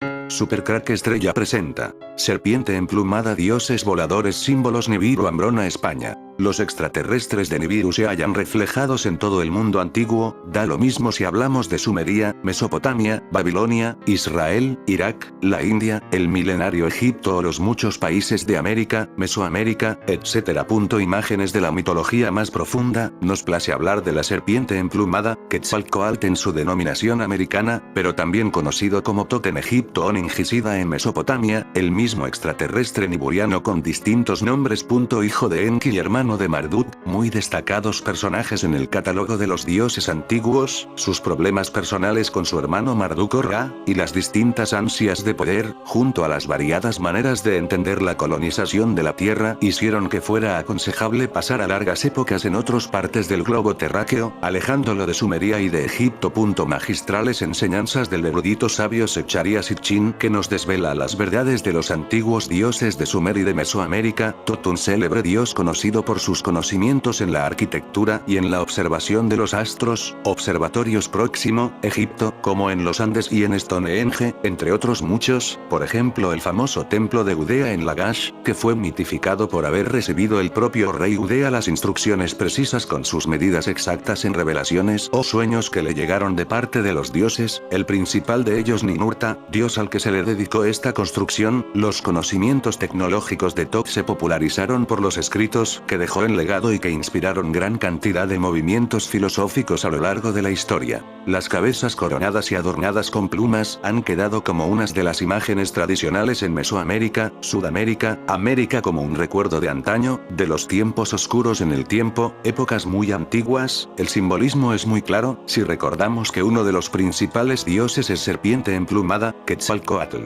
Supercrack Estrella presenta. Serpiente emplumada, dioses voladores, símbolos Nibiru, Ambrona, España. Los extraterrestres de Nibiru se hallan reflejados en todo el mundo antiguo, da lo mismo si hablamos de Sumeria, Mesopotamia, Babilonia, Israel, Irak, la India, el milenario Egipto o los muchos países de América, Mesoamérica, etc. Imágenes de la mitología más profunda, nos place hablar de la serpiente emplumada, Quetzalcóatl en su denominación americana, pero también conocido como Tot en Egipto o Ningisida en Mesopotamia, el mismo extraterrestre niburiano con distintos nombres. Hijo de Enki y hermano de Marduk, muy destacados personajes en el catálogo de los dioses antiguos, sus problemas personales con su hermano Marduk o Ra, y las distintas ansias de poder, junto a las variadas maneras de entender la colonización de la Tierra, hicieron que fuera aconsejable pasar a largas épocas en otras partes del globo terráqueo, alejándolo de Sumeria y de Egipto. Magistrales enseñanzas del erudito sabio Secharia Sitchin, que nos desvela las verdades de los antiguos dioses de Sumer y de Mesoamérica. Tot, un célebre dios conocido por sus conocimientos en la arquitectura y en la observación de los astros, observatorios Próximo, Egipto, como en los Andes y en Stonehenge, entre otros muchos, por ejemplo el famoso templo de Gudea en Lagash, que fue mitificado por haber recibido el propio rey Gudea las instrucciones precisas con sus medidas exactas en revelaciones o sueños que le llegaron de parte de los dioses, el principal de ellos Ninurta, dios al que se le dedicó esta construcción. Los conocimientos tecnológicos de Tot se popularizaron por los escritos que dejó en legado y que inspiraron gran cantidad de movimientos filosóficos a lo largo de la historia. Las cabezas coronadas y adornadas con plumas han quedado como unas de las imágenes tradicionales en Mesoamérica, Sudamérica, América, como un recuerdo de antaño, de los tiempos oscuros en el tiempo, épocas muy antiguas. El simbolismo es muy claro, si recordamos que uno de los principales dioses es serpiente emplumada, Quetzalcóatl.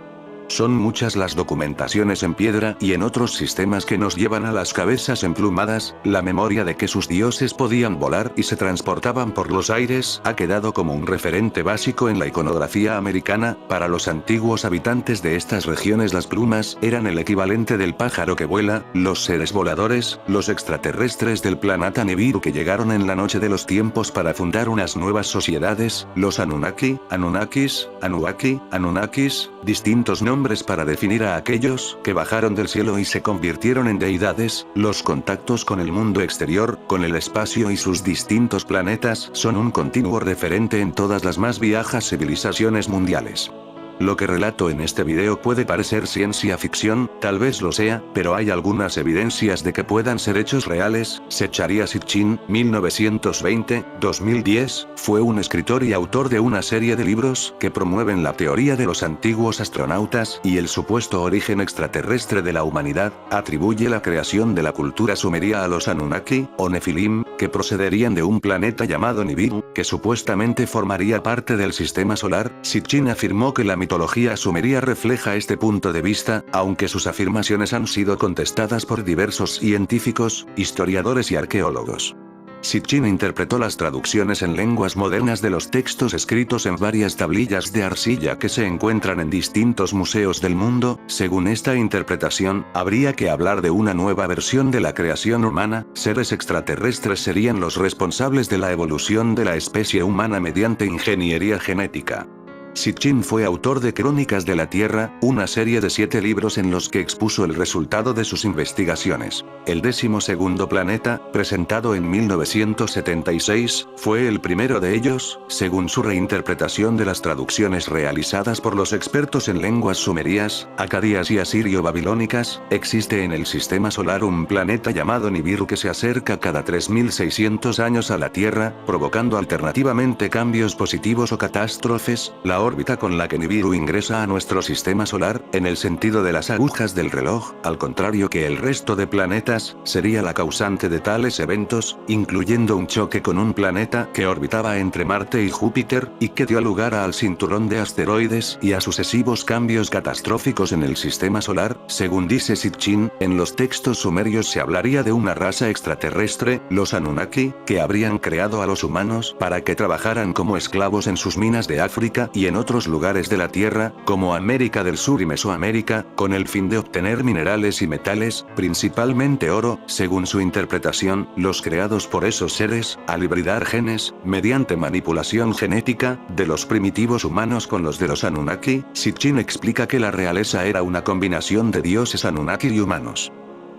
Son muchas las documentaciones en piedra y en otros sistemas que nos llevan a las cabezas emplumadas. La memoria de que sus dioses podían volar y se transportaban por los aires ha quedado como un referente básico en la iconografía americana. Para los antiguos habitantes de estas regiones las plumas eran el equivalente del pájaro que vuela, los seres voladores, los extraterrestres del planeta Nibiru que llegaron en la noche de los tiempos para fundar unas nuevas sociedades, los Anunnaki, Anunnakis, Anuaki, Anunnakis, distintos nombres para definir a aquellos que bajaron del cielo y se convirtieron en deidades. Los contactos con el mundo exterior, con el espacio y sus distintos planetas son un continuo referente en todas las más viejas civilizaciones mundiales. Lo que relato en este video puede parecer ciencia ficción, tal vez lo sea, pero hay algunas evidencias de que puedan ser hechos reales. Secharia Sitchin, 1920-2010, fue un escritor y autor de una serie de libros que promueven la teoría de los antiguos astronautas y el supuesto origen extraterrestre de la humanidad. Atribuye la creación de la cultura sumeria a los Anunnaki, o Nefilim, que procederían de un planeta llamado Nibiru, que supuestamente formaría parte del sistema solar. Sitchin afirmó que la mitología sumeria refleja este punto de vista, aunque sus afirmaciones han sido contestadas por diversos científicos, historiadores y arqueólogos. Sitchin interpretó las traducciones en lenguas modernas de los textos escritos en varias tablillas de arcilla que se encuentran en distintos museos del mundo. Según esta interpretación, habría que hablar de una nueva versión de la creación humana. Seres extraterrestres serían los responsables de la evolución de la especie humana mediante ingeniería genética. Sitchin fue autor de Crónicas de la Tierra, una serie de 7 libros en los que expuso el resultado de sus investigaciones. El 12º planeta, presentado en 1976, fue el primero de ellos. Según su reinterpretación de las traducciones realizadas por los expertos en lenguas sumerias, acadias y asirio-babilónicas, existe en el sistema solar un planeta llamado Nibiru que se acerca cada 3600 años a la Tierra, provocando alternativamente cambios positivos o catástrofes. La órbita con la que Nibiru ingresa a nuestro sistema solar, en el sentido de las agujas del reloj, al contrario que el resto de planetas, sería la causante de tales eventos, incluyendo un choque con un planeta que orbitaba entre Marte y Júpiter, y que dio lugar al cinturón de asteroides y a sucesivos cambios catastróficos en el sistema solar. Según dice Sitchin, en los textos sumerios se hablaría de una raza extraterrestre, los Anunnaki, que habrían creado a los humanos para que trabajaran como esclavos en sus minas de África y en en otros lugares de la Tierra, como América del Sur y Mesoamérica, con el fin de obtener minerales y metales, principalmente oro, según su interpretación, los creados por esos seres, al hibridar genes, mediante manipulación genética, de los primitivos humanos con los de los Anunnaki. Sitchin explica que la realeza era una combinación de dioses Anunnaki y humanos.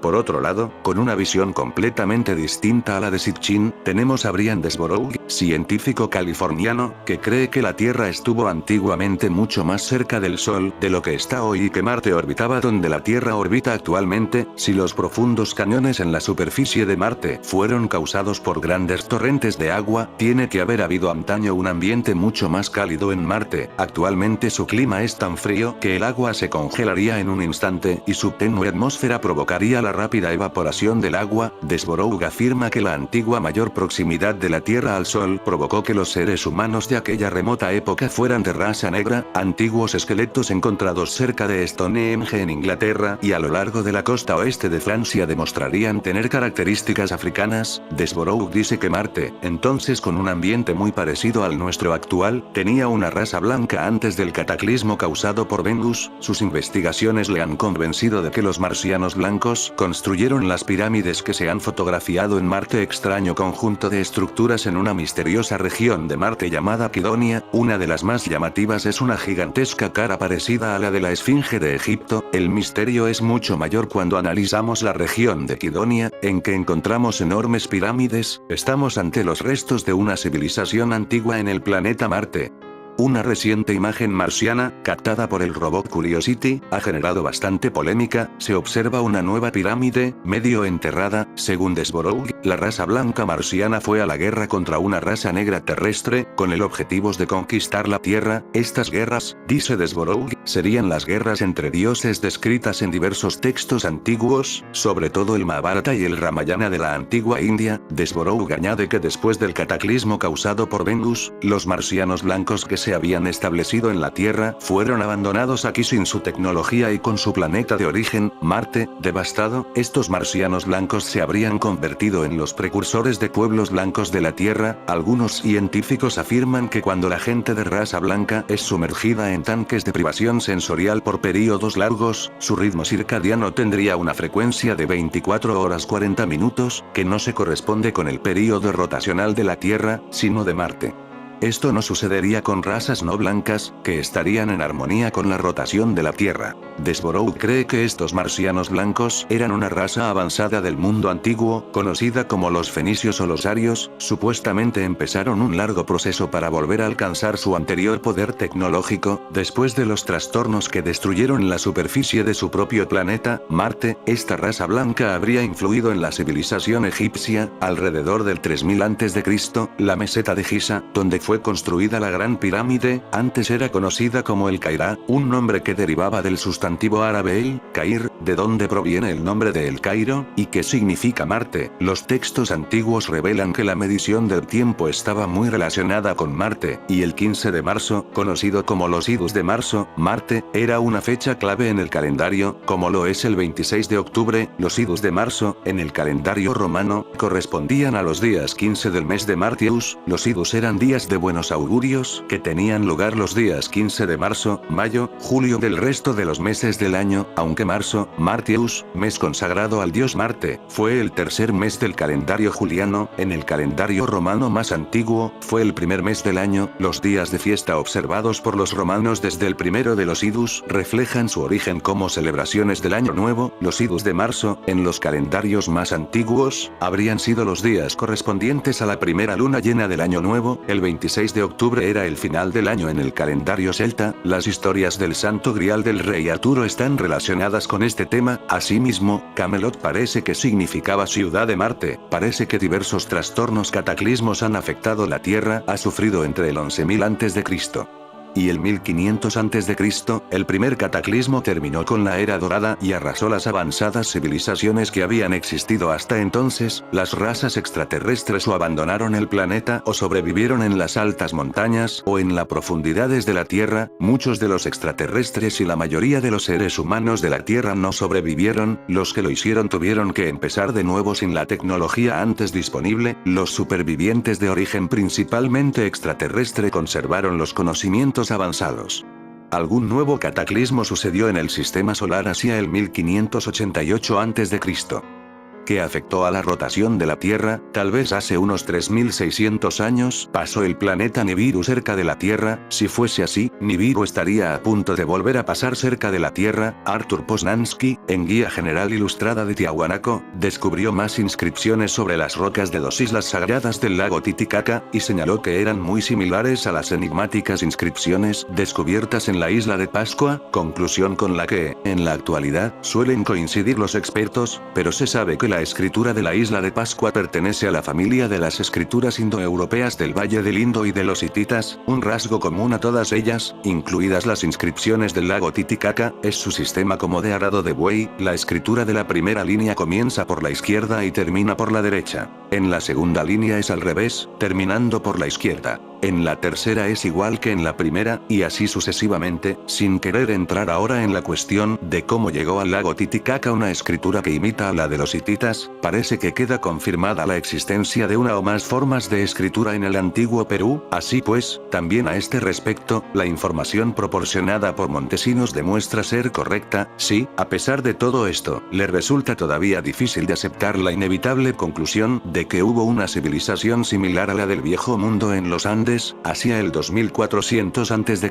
Por otro lado, con una visión completamente distinta a la de Sitchin, tenemos a Brian Desborough, científico californiano, que cree que la Tierra estuvo antiguamente mucho más cerca del Sol de lo que está hoy y que Marte orbitaba donde la Tierra orbita actualmente. Si los profundos cañones en la superficie de Marte fueron causados por grandes torrentes de agua, tiene que haber habido antaño un ambiente mucho más cálido en Marte. Actualmente su clima es tan frío que el agua se congelaría en un instante y su tenue atmósfera provocaría la rápida evaporación del agua. Desborough afirma que la antigua mayor proximidad de la Tierra al Sol provocó que los seres humanos de aquella remota época fueran de raza negra. Antiguos esqueletos encontrados cerca de Stonehenge en Inglaterra y a lo largo de la costa oeste de Francia demostrarían tener características africanas. Desborough dice que Marte, entonces con un ambiente muy parecido al nuestro actual, tenía una raza blanca antes del cataclismo causado por Venus. Sus investigaciones le han convencido de que los marcianos blancos construyeron las pirámides que se han fotografiado en Marte, extraño conjunto de estructuras en una misteriosa región de Marte llamada Kidonia. Una de las más llamativas es una gigantesca cara parecida a la de la Esfinge de Egipto. El misterio es mucho mayor cuando analizamos la región de Kidonia, en que encontramos enormes pirámides. Estamos ante los restos de una civilización antigua en el planeta Marte. Una reciente imagen marciana, captada por el robot Curiosity, ha generado bastante polémica. Se observa una nueva pirámide, medio enterrada. Según Desborough, la raza blanca marciana fue a la guerra contra una raza negra terrestre, con el objetivo de conquistar la Tierra. Estas guerras, dice Desborough, serían las guerras entre dioses descritas en diversos textos antiguos, sobre todo el Mahabharata y el Ramayana de la antigua India. Desborough añade que después del cataclismo causado por Venus, los marcianos blancos que se habían establecido en la Tierra fueron abandonados aquí sin su tecnología y con su planeta de origen, Marte, devastado. Estos marcianos blancos se habrían convertido en los precursores de pueblos blancos de la Tierra. Algunos científicos afirman que cuando la gente de raza blanca es sumergida en tanques de privación sensorial por períodos largos, su ritmo circadiano tendría una frecuencia de 24 horas 40 minutos, que no se corresponde con el período rotacional de la Tierra, sino de Marte. Esto no sucedería con razas no blancas, que estarían en armonía con la rotación de la Tierra. Desborough cree que estos marcianos blancos eran una raza avanzada del mundo antiguo, conocida como los fenicios o los arios. Supuestamente empezaron un largo proceso para volver a alcanzar su anterior poder tecnológico, después de los trastornos que destruyeron la superficie de su propio planeta, Marte. Esta raza blanca habría influido en la civilización egipcia, alrededor del 3000 a.C., la meseta de Giza, donde fue construida la Gran Pirámide, antes era conocida como el Cairá, un nombre que derivaba del sustantivo árabe el Cair, de donde proviene el nombre de El Cairo, y que significa Marte. Los textos antiguos revelan que la medición del tiempo estaba muy relacionada con Marte, y el 15 de marzo, conocido como los idus de marzo, Marte, era una fecha clave en el calendario, como lo es el 26 de octubre, los idus de marzo, en el calendario romano, correspondían a los días 15 del mes de Martius. Los idus eran días de buenos augurios, que tenían lugar los días 15 de marzo, mayo, julio del resto de los meses del año, aunque marzo, Martius, mes consagrado al dios Marte, fue el tercer mes del calendario juliano. En el calendario romano más antiguo, fue el primer mes del año. Los días de fiesta observados por los romanos desde el primero de los idus reflejan su origen como celebraciones del año nuevo. Los idus de marzo, en los calendarios más antiguos, habrían sido los días correspondientes a la primera luna llena del año nuevo. El 26 de octubre era el final del año en el calendario celta. Las historias del Santo Grial del rey Arturo están relacionadas con este tema. Asimismo, Camelot parece que significaba ciudad de Marte. Parece que diversos trastornos cataclismos han afectado la Tierra. Ha sufrido entre el 11.000 a.C. y el 1500 a.C., el primer cataclismo terminó con la Era Dorada y arrasó las avanzadas civilizaciones que habían existido hasta entonces. Las razas extraterrestres o abandonaron el planeta o sobrevivieron en las altas montañas o en las profundidades de la Tierra. Muchos de los extraterrestres y la mayoría de los seres humanos de la Tierra no sobrevivieron. Los que lo hicieron tuvieron que empezar de nuevo sin la tecnología antes disponible. Los supervivientes de origen principalmente extraterrestre conservaron los conocimientos científicos avanzados. Algún nuevo cataclismo sucedió en el sistema solar hacia el 1588 a.C. que afectó a la rotación de la Tierra. Tal vez hace unos 3600 años pasó el planeta Nibiru cerca de la Tierra. Si fuese así, Nibiru estaría a punto de volver a pasar cerca de la Tierra. Arthur Poznański, en Guía General Ilustrada de Tiahuanaco, descubrió más inscripciones sobre las rocas de dos islas sagradas del lago Titicaca, y señaló que eran muy similares a las enigmáticas inscripciones descubiertas en la isla de Pascua, conclusión con la que, en la actualidad, suelen coincidir los expertos, pero se sabe que la escritura de la isla de Pascua pertenece a la familia de las escrituras indoeuropeas del Valle del Indo y de los hititas. Un rasgo común a todas ellas, incluidas las inscripciones del lago Titicaca, es su sistema como de arado de buey. La escritura de la primera línea comienza por la izquierda y termina por la derecha. En la segunda línea es al revés, terminando por la izquierda. En la tercera es igual que en la primera, y así sucesivamente. Sin querer entrar ahora en la cuestión de cómo llegó al lago Titicaca una escritura que imita a la de los hititas, parece que queda confirmada la existencia de una o más formas de escritura en el antiguo Perú. Así pues, también a este respecto, la información proporcionada por Montesinos demuestra ser correcta. Sí, a pesar de todo esto, le resulta todavía difícil de aceptar la inevitable conclusión de que hubo una civilización similar a la del Viejo Mundo en los Andes, hacia el 2400 a.C.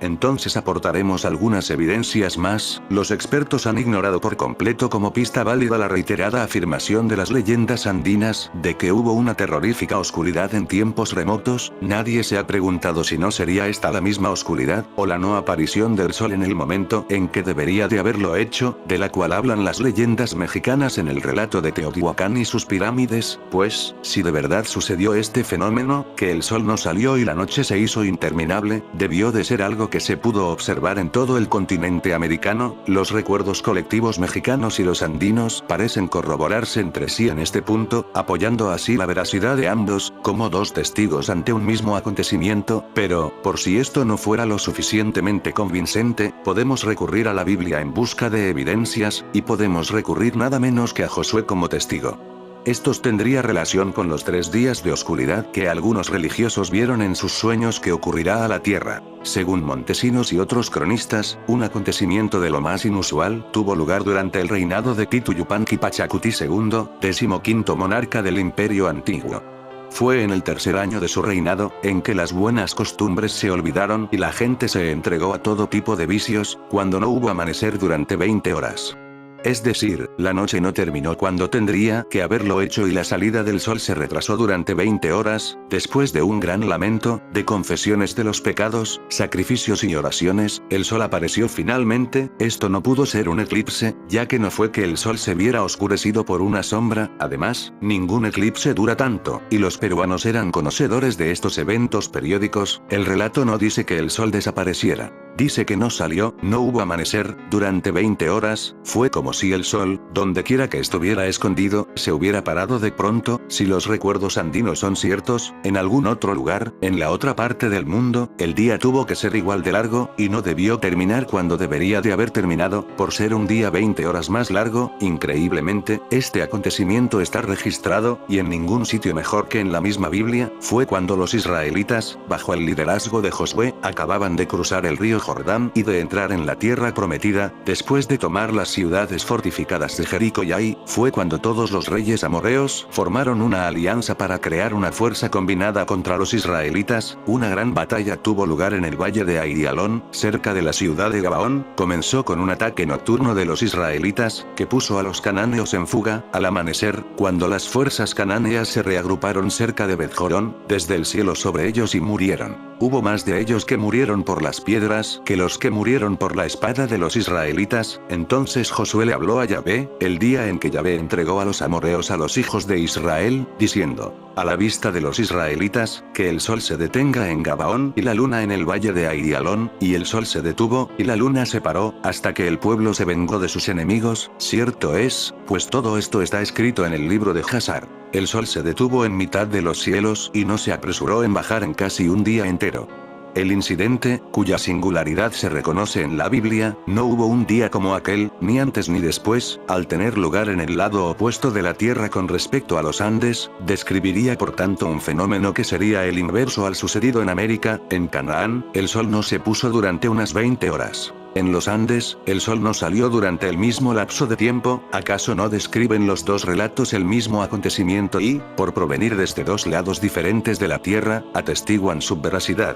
Entonces aportaremos algunas evidencias más. Los expertos han ignorado por completo como pista válida la reiterada afirmación de las leyendas andinas, de que hubo una terrorífica oscuridad en tiempos remotos. Nadie se ha preguntado si no sería esta la misma oscuridad, o la no aparición del sol en el momento en que debería de haberlo hecho, de la cual hablan las leyendas mexicanas en el relato de Teotihuacán y sus pirámides. Pues, si de verdad sucedió este fenómeno, que el sol no salió y la noche se hizo interminable, debió de ser algo que se pudo observar en todo el continente americano. Los recuerdos colectivos mexicanos y los andinos parecen corroborarse entre sí en este punto, apoyando así la veracidad de ambos, como dos testigos ante un mismo acontecimiento. Pero, por si esto no fuera lo suficientemente convincente, podemos recurrir a la Biblia en busca de evidencias, y podemos recurrir nada menos que a Josué como testigo. Estos tendría relación con los 3 días de oscuridad que algunos religiosos vieron en sus sueños que ocurrirá a la tierra. Según Montesinos y otros cronistas, un acontecimiento de lo más inusual tuvo lugar durante el reinado de Titu Yupanqui Pachacuti II, 15º monarca del Imperio Antiguo. Fue en el tercer año de su reinado, en que las buenas costumbres se olvidaron y la gente se entregó a todo tipo de vicios, cuando no hubo amanecer durante 20 horas. Es decir, la noche no terminó cuando tendría que haberlo hecho y la salida del sol se retrasó durante 20 horas, después de un gran lamento, de confesiones de los pecados, sacrificios y oraciones, el sol apareció finalmente. Esto no pudo ser un eclipse, ya que no fue que el sol se viera oscurecido por una sombra. Además, ningún eclipse dura tanto, y los peruanos eran conocedores de estos eventos periódicos. El relato no dice que el sol desapareciera. Dice que no salió, no hubo amanecer, durante 20 horas, fue como si el sol, donde quiera que estuviera escondido, se hubiera parado de pronto. Si los recuerdos andinos son ciertos, en algún otro lugar, en la otra parte del mundo, el día tuvo que ser igual de largo, y no debió terminar cuando debería de haber terminado, por ser un día 20 horas más largo. Increíblemente, este acontecimiento está registrado, y en ningún sitio mejor que en la misma Biblia. Fue cuando los israelitas, bajo el liderazgo de Josué, acababan de cruzar el río Jordán y de entrar en la tierra prometida, después de tomar las ciudades fortificadas de Jericó y Ai. Fue cuando todos los reyes amorreos formaron una alianza para crear una fuerza combinada contra los israelitas. Una gran batalla tuvo lugar en el valle de Aijalón, cerca de la ciudad de Gabaón. Comenzó con un ataque nocturno de los israelitas, que puso a los cananeos en fuga. Al amanecer, cuando las fuerzas cananeas se reagruparon cerca de Bet-Jorón, desde el cielo sobre ellos y murieron. Hubo más de ellos que murieron por las piedras que los que murieron por la espada de los israelitas. Entonces Josué le habló a Yahvé, el día en que Yahvé entregó a los amorreos a los hijos de Israel, diciendo: a la vista de los israelitas, que el sol se detenga en Gabaón y la luna en el valle de Aijalón. Y el sol se detuvo, y la luna se paró, hasta que el pueblo se vengó de sus enemigos. Cierto es, pues todo esto está escrito en el libro de Jasar. El sol se detuvo en mitad de los cielos y no se apresuró en bajar en casi un día entero. El incidente, cuya singularidad se reconoce en la Biblia, no hubo un día como aquel, ni antes ni después, al tener lugar en el lado opuesto de la Tierra con respecto a los Andes, describiría por tanto un fenómeno que sería el inverso al sucedido en América. En Canaán, el sol no se puso durante unas 20 horas. En los Andes, el sol no salió durante el mismo lapso de tiempo. ¿Acaso no describen los dos relatos el mismo acontecimiento y, por provenir desde dos lados diferentes de la Tierra, atestiguan su veracidad?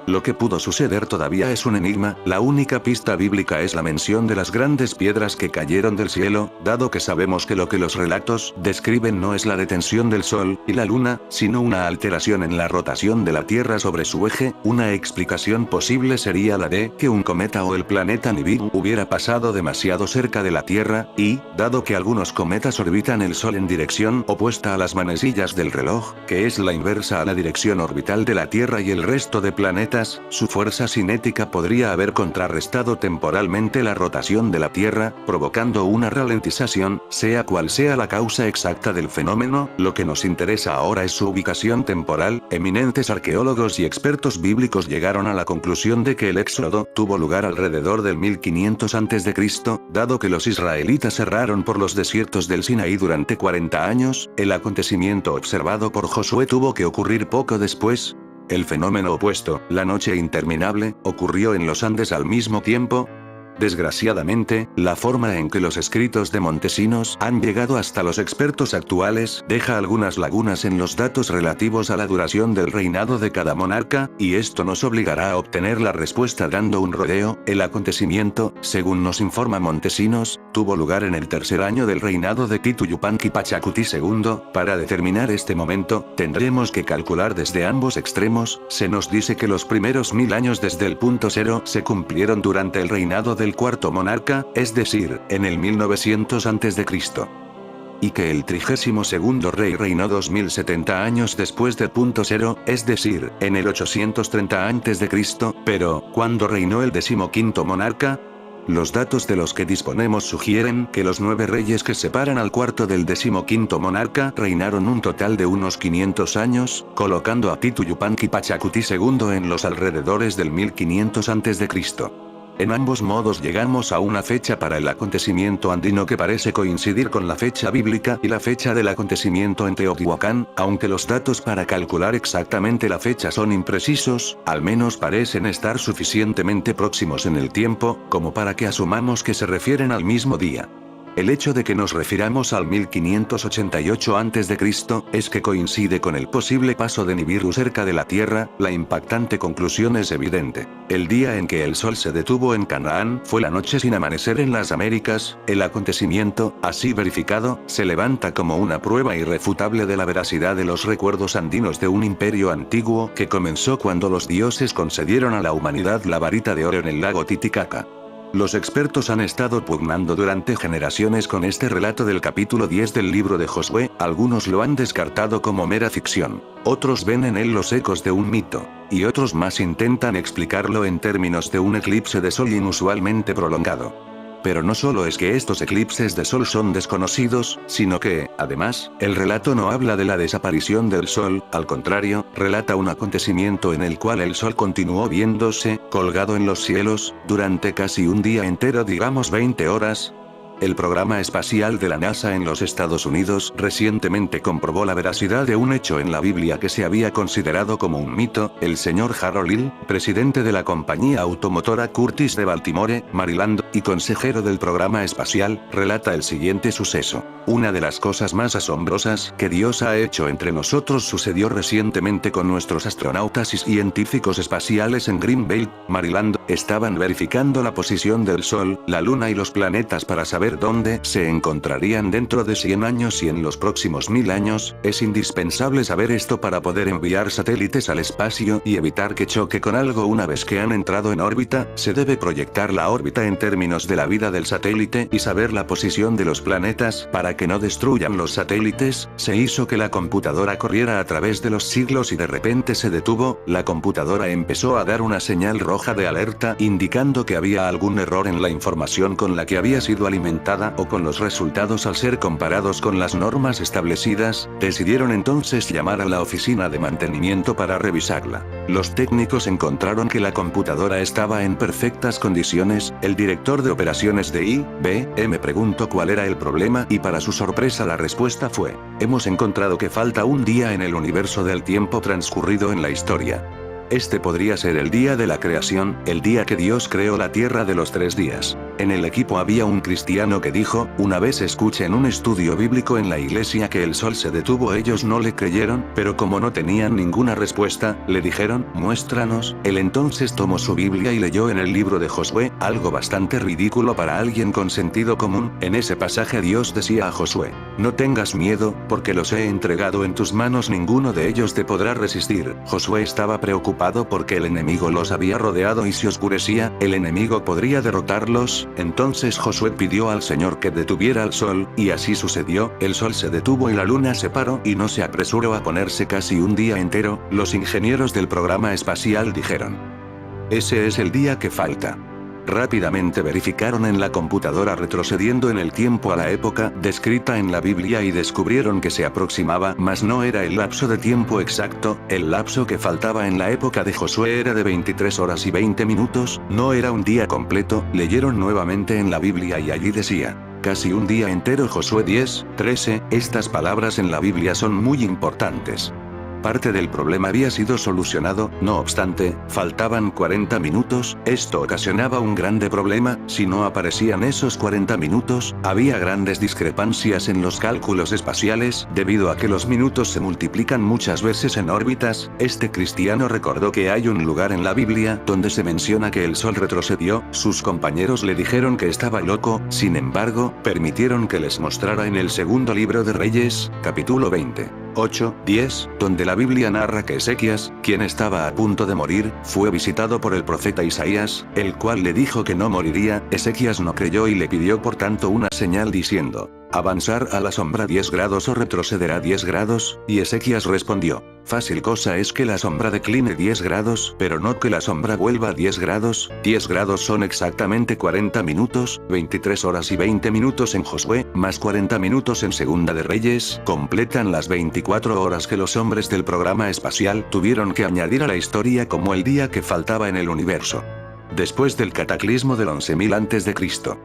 Lo que pudo suceder todavía es un enigma. La única pista bíblica es la mención de las grandes piedras que cayeron del cielo, dado que sabemos que lo que los relatos describen no es la detención del sol y la luna, sino una alteración en la rotación de la Tierra sobre su eje. Una explicación posible sería la de que un cometa o el planeta Nibiru hubiera pasado demasiado cerca de la Tierra, y, dado que algunos cometas orbitan el sol en dirección opuesta a las manecillas del reloj, que es la inversa a la dirección orbital de la Tierra y el resto de planetas, su fuerza cinética podría haber contrarrestado temporalmente la rotación de la Tierra, provocando una ralentización. Sea cual sea la causa exacta del fenómeno, lo que nos interesa ahora es su ubicación temporal. Eminentes arqueólogos y expertos bíblicos llegaron a la conclusión de que el éxodo tuvo lugar alrededor del 1500 a.C., dado que los israelitas erraron por los desiertos del Sinaí durante 40 años, el acontecimiento observado por Josué tuvo que ocurrir poco después. El fenómeno opuesto, la noche interminable, ocurrió en los Andes al mismo tiempo. Desgraciadamente, la forma en que los escritos de Montesinos han llegado hasta los expertos actuales deja algunas lagunas en los datos relativos a la duración del reinado de cada monarca, y esto nos obligará a obtener la respuesta dando un rodeo. El acontecimiento, según nos informa Montesinos, tuvo lugar en el tercer año del reinado de Titu Yupanqui Pachacuti II. Para determinar este momento, tendremos que calcular desde ambos extremos. Se nos dice que los primeros 1000 años desde el punto cero se cumplieron durante el reinado del cuarto monarca, es decir, en el 1900 a.C. Y que el 32º rey reinó 2070 años después del punto cero, es decir, en el 830 a.C., pero, ¿cuándo reinó el 15º monarca? Los datos de los que disponemos sugieren que los 9 reyes que separan al cuarto del 15º monarca reinaron un total de unos 500 años, colocando a Titu Yupanqui Pachacuti II en los alrededores del 1500 a.C. En ambos modos llegamos a una fecha para el acontecimiento andino que parece coincidir con la fecha bíblica y la fecha del acontecimiento en Teotihuacán. Aunque los datos para calcular exactamente la fecha son imprecisos, al menos parecen estar suficientemente próximos en el tiempo, como para que asumamos que se refieren al mismo día. El hecho de que nos refiramos al 1588 a.C. es que coincide con el posible paso de Nibiru cerca de la Tierra. La impactante conclusión es evidente. El día en que el sol se detuvo en Canaán fue la noche sin amanecer en las Américas. El acontecimiento, así verificado, se levanta como una prueba irrefutable de la veracidad de los recuerdos andinos de un imperio antiguo que comenzó cuando los dioses concedieron a la humanidad la varita de oro en el lago Titicaca. Los expertos han estado pugnando durante generaciones con este relato del capítulo 10 del libro de Josué. Algunos lo han descartado como mera ficción, otros ven en él los ecos de un mito, y otros más intentan explicarlo en términos de un eclipse de sol inusualmente prolongado. Pero no solo es que estos eclipses de sol son desconocidos, sino que, además, el relato no habla de la desaparición del sol, al contrario, relata un acontecimiento en el cual el sol continuó viéndose, colgado en los cielos, durante casi un día entero, digamos 20 horas. El programa espacial de la NASA en los Estados Unidos recientemente comprobó la veracidad de un hecho en la Biblia que se había considerado como un mito. El señor Harold Hill, presidente de la compañía automotora Curtiss de Baltimore, Maryland, y consejero del programa espacial, relata el siguiente suceso. Una de las cosas más asombrosas que Dios ha hecho entre nosotros sucedió recientemente con nuestros astronautas y científicos espaciales en Greenville, Maryland. Estaban verificando la posición del Sol, la Luna y los planetas para saber dónde se encontrarían dentro de 100 años y en los próximos 1000 años. Es indispensable saber esto para poder enviar satélites al espacio y evitar que choque con algo una vez que han entrado en órbita. Se debe proyectar la órbita en términos de la vida del satélite y saber la posición de los planetas para que no destruyan los satélites. Se hizo que la computadora corriera a través de los siglos y de repente se detuvo. La computadora empezó a dar una señal roja de alerta indicando que había algún error en la información con la que había sido alimentada. implementada o con los resultados al ser comparados con las normas establecidas, decidieron entonces llamar a la oficina de mantenimiento para revisarla. Los técnicos encontraron que la computadora estaba en perfectas condiciones. El director de operaciones de IBM preguntó cuál era el problema y para su sorpresa la respuesta fue: hemos encontrado que falta un día en el universo del tiempo transcurrido en la historia. Este podría ser el día de la creación, el día que Dios creó la tierra de los 3 días. En el equipo había un cristiano que dijo: una vez escuché en un estudio bíblico en la iglesia que el sol se detuvo. Ellos no le creyeron, pero como no tenían ninguna respuesta, le dijeron: muéstranos. Él entonces tomó su Biblia y leyó en el libro de Josué, algo bastante ridículo para alguien con sentido común. En ese pasaje Dios decía a Josué: no tengas miedo, porque los he entregado en tus manos, ninguno de ellos te podrá resistir. Josué estaba preocupado porque el enemigo los había rodeado y si oscurecía, el enemigo podría derrotarlos. Entonces Josué pidió al Señor que detuviera el sol, y así sucedió. El sol se detuvo y la luna se paró y no se apresuró a ponerse casi un día entero. Los ingenieros del programa espacial dijeron: ese es el día que falta. Rápidamente verificaron en la computadora retrocediendo en el tiempo a la época descrita en la Biblia y descubrieron que se aproximaba, mas no era el lapso de tiempo exacto. El lapso que faltaba en la época de Josué era de 23 horas y 20 minutos, no era un día completo. Leyeron nuevamente en la Biblia y allí decía: casi un día entero. Josué 10:13. Estas palabras en la Biblia son muy importantes. Parte del problema había sido solucionado, no obstante, faltaban 40 minutos, esto ocasionaba un grande problema. Si no aparecían esos 40 minutos, había grandes discrepancias en los cálculos espaciales, debido a que los minutos se multiplican muchas veces en órbitas. Este cristiano recordó que hay un lugar en la Biblia donde se menciona que el sol retrocedió. Sus compañeros le dijeron que estaba loco, sin embargo, permitieron que les mostrara en el segundo libro de Reyes, capítulo 20:8-10, donde la Biblia narra que Ezequías, quien estaba a punto de morir, fue visitado por el profeta Isaías, el cual le dijo que no moriría. Ezequías no creyó y le pidió por tanto una señal diciendo: avanzar a la sombra 10 grados o retrocederá 10 grados, y Ezequías respondió: fácil cosa es que la sombra decline 10 grados, pero no que la sombra vuelva 10 grados. 10 grados son exactamente 40 minutos, 23 horas y 20 minutos en Josué, más 40 minutos en Segunda de Reyes, completan las 24 horas que los hombres del programa espacial tuvieron que añadir a la historia como el día que faltaba en el universo. Después del cataclismo del 11.000 a.C.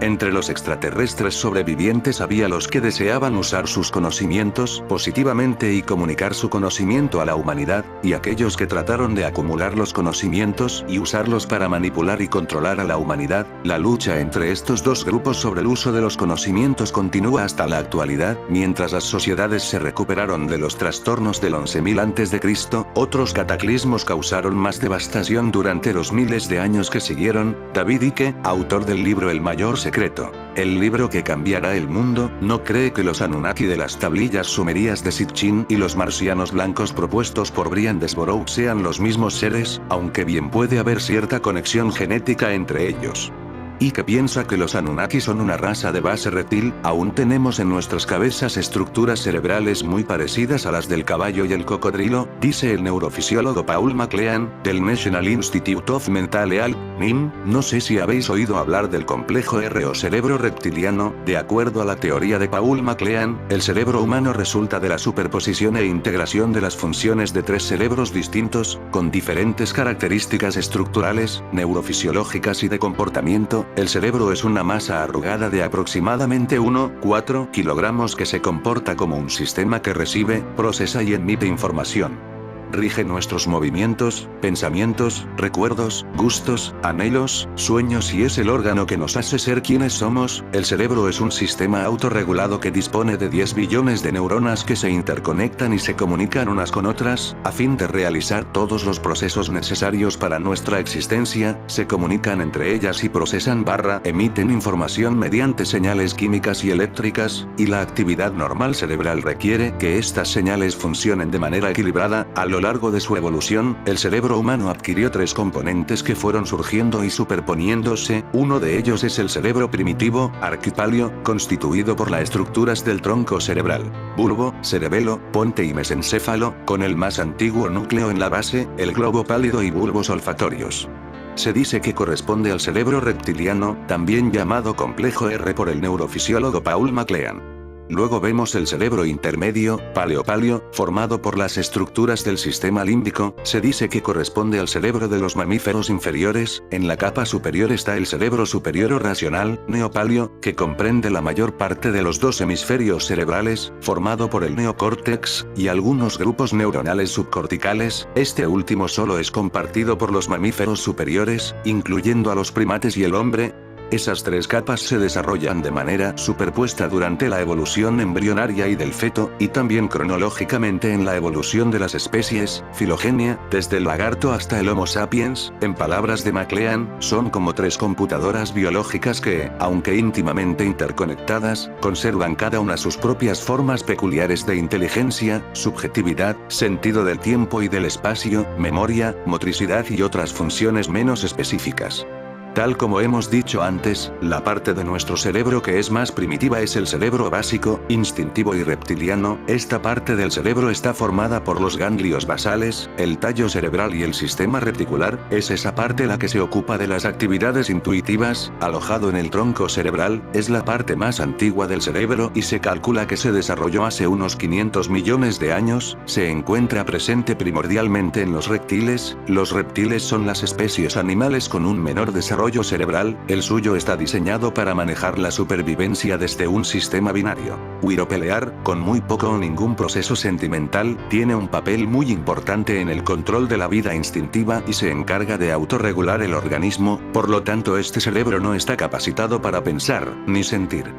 Entre los extraterrestres sobrevivientes había los que deseaban usar sus conocimientos positivamente y comunicar su conocimiento a la humanidad, y aquellos que trataron de acumular los conocimientos y usarlos para manipular y controlar a la humanidad. La lucha entre estos dos grupos sobre el uso de los conocimientos continúa hasta la actualidad. Mientras las sociedades se recuperaron de los trastornos del 11.000 a.C., otros cataclismos causaron más devastación durante los miles de años que siguieron. David Icke, autor del libro El Mayor Secreto, el libro que cambiará el mundo, no cree que los Anunnaki de las tablillas sumerias de Sitchin y los marcianos blancos propuestos por Brian Desborough sean los mismos seres, aunque bien puede haber cierta conexión genética entre ellos. Y que piensa que los Anunnaki son una raza de base reptil. Aún tenemos en nuestras cabezas estructuras cerebrales muy parecidas a las del caballo y el cocodrilo, dice el neurofisiólogo Paul MacLean, del National Institute of Mental Health, NIM. No sé si habéis oído hablar del complejo R o cerebro reptiliano. De acuerdo a la teoría de Paul MacLean, el cerebro humano resulta de la superposición e integración de las funciones de 3 cerebros distintos, con diferentes características estructurales, neurofisiológicas y de comportamiento. El cerebro es una masa arrugada de aproximadamente 1,4 kilogramos que se comporta como un sistema que recibe, procesa y emite información. Rige nuestros movimientos, pensamientos, recuerdos, gustos, anhelos, sueños y es el órgano que nos hace ser quienes somos. El cerebro es un sistema autorregulado que dispone de 10 billones de neuronas que se interconectan y se comunican unas con otras, a fin de realizar todos los procesos necesarios para nuestra existencia. Se comunican entre ellas y procesan emiten información mediante señales químicas y eléctricas, y la actividad normal cerebral requiere que estas señales funcionen de manera equilibrada. A lo largo de su evolución, el cerebro humano adquirió 3 componentes que fueron surgiendo y superponiéndose. Uno de ellos es el cerebro primitivo, arquipalio, constituido por las estructuras del tronco cerebral, bulbo, cerebelo, ponte y mesencéfalo, con el más antiguo núcleo en la base, el globo pálido y bulbos olfatorios. Se dice que corresponde al cerebro reptiliano, también llamado complejo R por el neurofisiólogo Paul MacLean. Luego vemos el cerebro intermedio, paleo, formado por las estructuras del sistema límbico. Se dice que corresponde al cerebro de los mamíferos inferiores. En la capa superior está el cerebro superior o racional, neopaleo, que comprende la mayor parte de los dos hemisferios cerebrales, formado por el neocórtex, y algunos grupos neuronales subcorticales. Este último solo es compartido por los mamíferos superiores, incluyendo a los primates y el hombre. Esas tres capas se desarrollan de manera superpuesta durante la evolución embrionaria y del feto, y también cronológicamente en la evolución de las especies, filogenia, desde el lagarto hasta el Homo sapiens. En palabras de MacLean, son como tres computadoras biológicas que, aunque íntimamente interconectadas, conservan cada una sus propias formas peculiares de inteligencia, subjetividad, sentido del tiempo y del espacio, memoria, motricidad y otras funciones menos específicas. Tal como hemos dicho antes, la parte de nuestro cerebro que es más primitiva es el cerebro básico, instintivo y reptiliano. Esta parte del cerebro está formada por los ganglios basales, el tallo cerebral y el sistema reticular. Es esa parte la que se ocupa de las actividades intuitivas. Alojado en el tronco cerebral, es la parte más antigua del cerebro y se calcula que se desarrolló hace unos 500 millones de años. Se encuentra presente primordialmente en los reptiles. Los reptiles son las especies animales con un menor desarrollo cerebral. El suyo está diseñado para manejar la supervivencia desde un sistema binario. Huir o pelear, con muy poco o ningún proceso sentimental, tiene un papel muy importante en el control de la vida instintiva y se encarga de autorregular el organismo. Por lo tanto, este cerebro no está capacitado para pensar, ni sentir.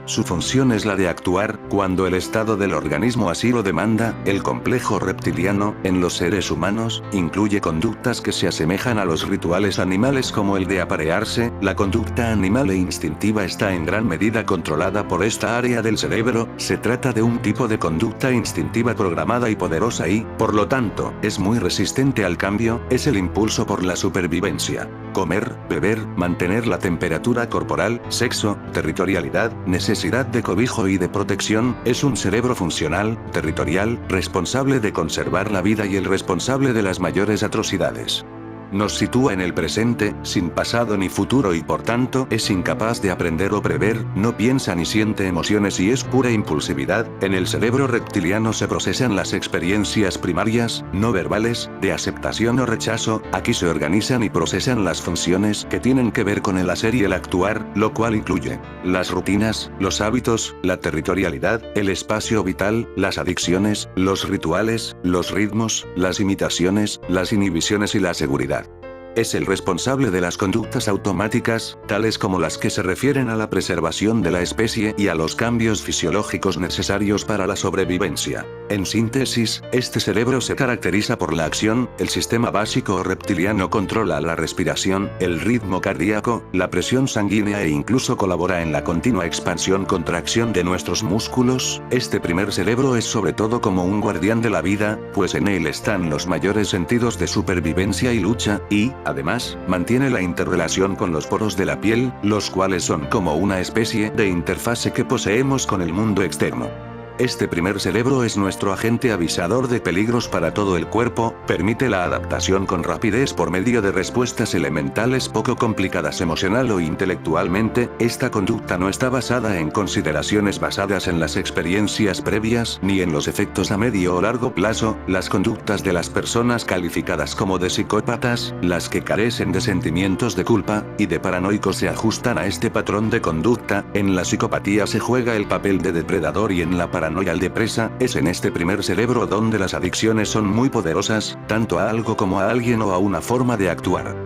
Su función es la de actuar, cuando el estado del organismo así lo demanda. El complejo reptiliano, en los seres humanos, incluye conductas que se asemejan a los rituales animales como el de aparearse. La conducta animal e instintiva está en gran medida controlada por esta área del cerebro. Se trata de un tipo de conducta instintiva programada y poderosa y, por lo tanto, es muy resistente al cambio. Es el impulso por la supervivencia. Comer, beber, mantener la temperatura corporal, sexo, territorialidad, necesidad de cobijo y de protección. Es un cerebro funcional, territorial, responsable de conservar la vida y el responsable de las mayores atrocidades. Nos sitúa en el presente, sin pasado ni futuro y por tanto es incapaz de aprender o prever, no piensa ni siente emociones y es pura impulsividad. En el cerebro reptiliano se procesan las experiencias primarias, no verbales, de aceptación o rechazo. Aquí se organizan y procesan las funciones que tienen que ver con el hacer y el actuar, lo cual incluye las rutinas, los hábitos, la territorialidad, el espacio vital, las adicciones, los rituales, los ritmos, las imitaciones, las inhibiciones y la seguridad. Es el responsable de las conductas automáticas, tales como las que se refieren a la preservación de la especie y a los cambios fisiológicos necesarios para la sobrevivencia. En síntesis, este cerebro se caracteriza por la acción. El sistema básico o reptiliano controla la respiración, el ritmo cardíaco, la presión sanguínea e incluso colabora en la continua expansión-contracción de nuestros músculos. Este primer cerebro es sobre todo como un guardián de la vida, pues en él están los mayores sentidos de supervivencia y lucha, y, además, mantiene la interrelación con los poros de la piel, los cuales son como una especie de interfase que poseemos con el mundo externo. Este primer cerebro es nuestro agente avisador de peligros para todo el cuerpo, permite la adaptación con rapidez por medio de respuestas elementales poco complicadas emocional o intelectualmente. Esta conducta no está basada en consideraciones basadas en las experiencias previas ni en los efectos a medio o largo plazo. Las conductas de las personas calificadas como de psicópatas, las que carecen de sentimientos de culpa y de paranoicos, se ajustan a este patrón de conducta. En la psicopatía se juega el papel de depredador y en la paranoia el de presa. Es en este primer cerebro donde las adicciones son muy poderosas, tanto a algo como a alguien o a una forma de actuar.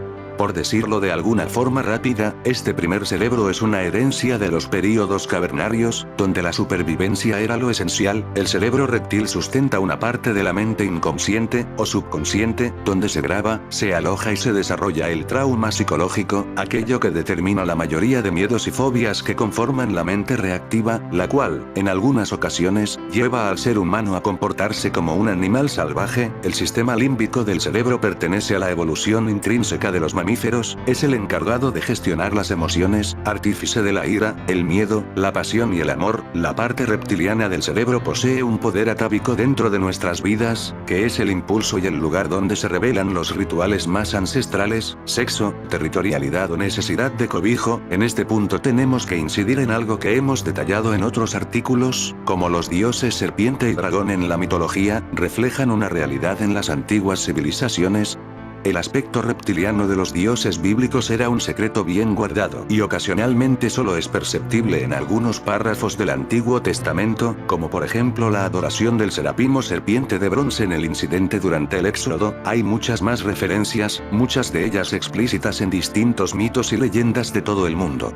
Por decirlo de alguna forma rápida, este primer cerebro es una herencia de los períodos cavernarios, donde la supervivencia era lo esencial. El cerebro reptil sustenta una parte de la mente inconsciente, o subconsciente, donde se graba, se aloja y se desarrolla el trauma psicológico, aquello que determina la mayoría de miedos y fobias que conforman la mente reactiva, la cual, en algunas ocasiones, lleva al ser humano a comportarse como un animal salvaje. El sistema límbico del cerebro pertenece a la evolución intrínseca de los mamíferos mamíferos, es el encargado de gestionar las emociones, artífice de la ira, el miedo, la pasión y el amor. La parte reptiliana del cerebro posee un poder atávico dentro de nuestras vidas, que es el impulso y el lugar donde se revelan los rituales más ancestrales, sexo, territorialidad o necesidad de cobijo. En este punto tenemos que incidir en algo que hemos detallado en otros artículos, como los dioses serpiente y dragón en la mitología, reflejan una realidad en las antiguas civilizaciones. El aspecto reptiliano de los dioses bíblicos era un secreto bien guardado y ocasionalmente solo es perceptible en algunos párrafos del Antiguo Testamento, como por ejemplo la adoración del serapimo serpiente de bronce en el incidente durante el Éxodo. Hay muchas más referencias, muchas de ellas explícitas en distintos mitos y leyendas de todo el mundo.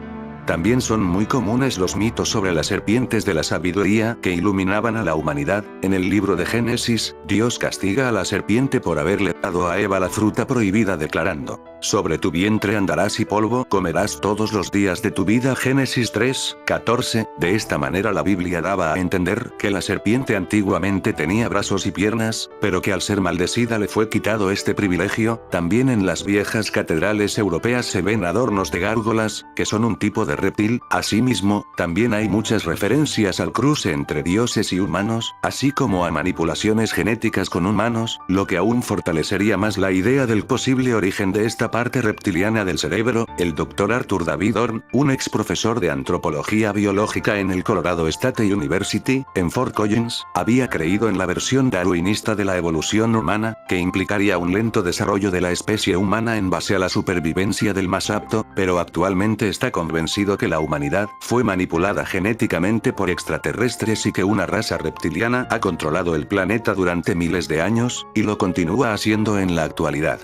También son muy comunes los mitos sobre las serpientes de la sabiduría que iluminaban a la humanidad. En el libro de Génesis, Dios castiga a la serpiente por haberle dado a Eva la fruta prohibida declarando: sobre tu vientre andarás y polvo comerás todos los días de tu vida. Génesis 3:14. De esta manera la Biblia daba a entender que la serpiente antiguamente tenía brazos y piernas, pero que al ser maldecida le fue quitado este privilegio. También en las viejas catedrales europeas se ven adornos de gárgolas, que son un tipo de reptil. Asimismo, también hay muchas referencias al cruce entre dioses y humanos, así como a manipulaciones genéticas con humanos, lo que aún fortalecería más la idea del posible origen de esta parte reptiliana del cerebro. El Dr. Arthur David Horn, un ex profesor de antropología biológica en el Colorado State University, en Fort Collins, había creído en la versión darwinista de la evolución humana, que implicaría un lento desarrollo de la especie humana en base a la supervivencia del más apto, pero actualmente está convencido que la humanidad fue manipulada genéticamente por extraterrestres y que una raza reptiliana ha controlado el planeta durante miles de años, y lo continúa haciendo en la actualidad.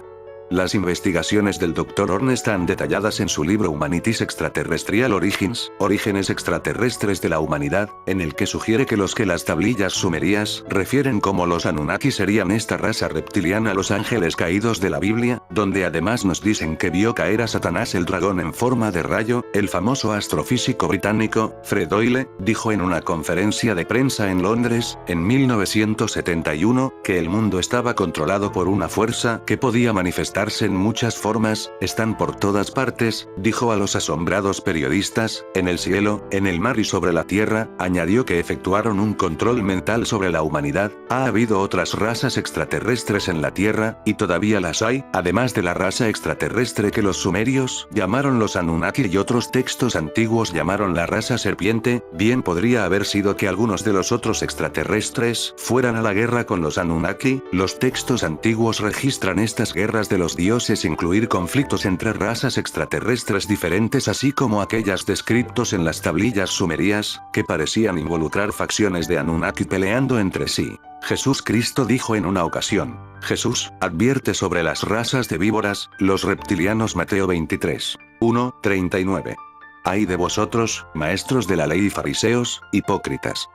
Las investigaciones del Dr. Horn están detalladas en su libro Humanities Extraterrestrial Origins, Orígenes extraterrestres de la humanidad, en el que sugiere que las tablillas sumerias refieren como los Anunnaki serían esta raza reptiliana, los ángeles caídos de la Biblia, donde además nos dicen que vio caer a Satanás el dragón en forma de rayo. El famoso astrofísico británico, Fred Hoyle, dijo en una conferencia de prensa en Londres, en 1971, que el mundo estaba controlado por una fuerza que podía manifestar en muchas formas, están por todas partes, dijo a los asombrados periodistas, en el cielo, en el mar y sobre la tierra. Añadió que efectuaron un control mental sobre la humanidad. Ha habido otras razas extraterrestres en la Tierra, y todavía las hay, además de la raza extraterrestre que los sumerios llamaron los Anunnaki y otros textos antiguos llamaron la raza serpiente. Bien podría haber sido que algunos de los otros extraterrestres fueran a la guerra con los Anunnaki. Los textos antiguos registran estas guerras de los dioses, incluir conflictos entre razas extraterrestres diferentes, así como aquellas descritos en las tablillas sumerias, que parecían involucrar facciones de Anunnaki peleando entre sí. Jesús Cristo dijo en una ocasión: Jesús advierte sobre las razas de víboras, los reptilianos. Mateo 23:1-39. Ay de vosotros, maestros de la ley y fariseos, hipócritas,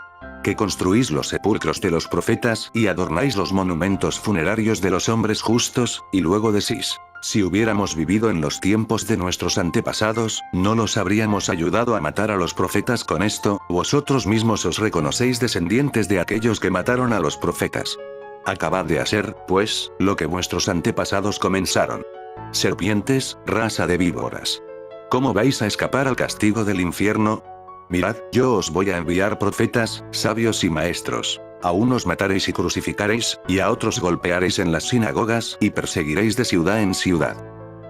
que construís los sepulcros de los profetas y adornáis los monumentos funerarios de los hombres justos, y luego decís: si hubiéramos vivido en los tiempos de nuestros antepasados, no los habríamos ayudado a matar a los profetas. Con esto, vosotros mismos os reconocéis descendientes de aquellos que mataron a los profetas. Acabad de hacer, pues, lo que vuestros antepasados comenzaron. Serpientes, raza de víboras. ¿Cómo vais a escapar al castigo del infierno? Mirad, yo os voy a enviar profetas, sabios y maestros. A unos mataréis y crucificaréis, y a otros golpearéis en las sinagogas y perseguiréis de ciudad en ciudad.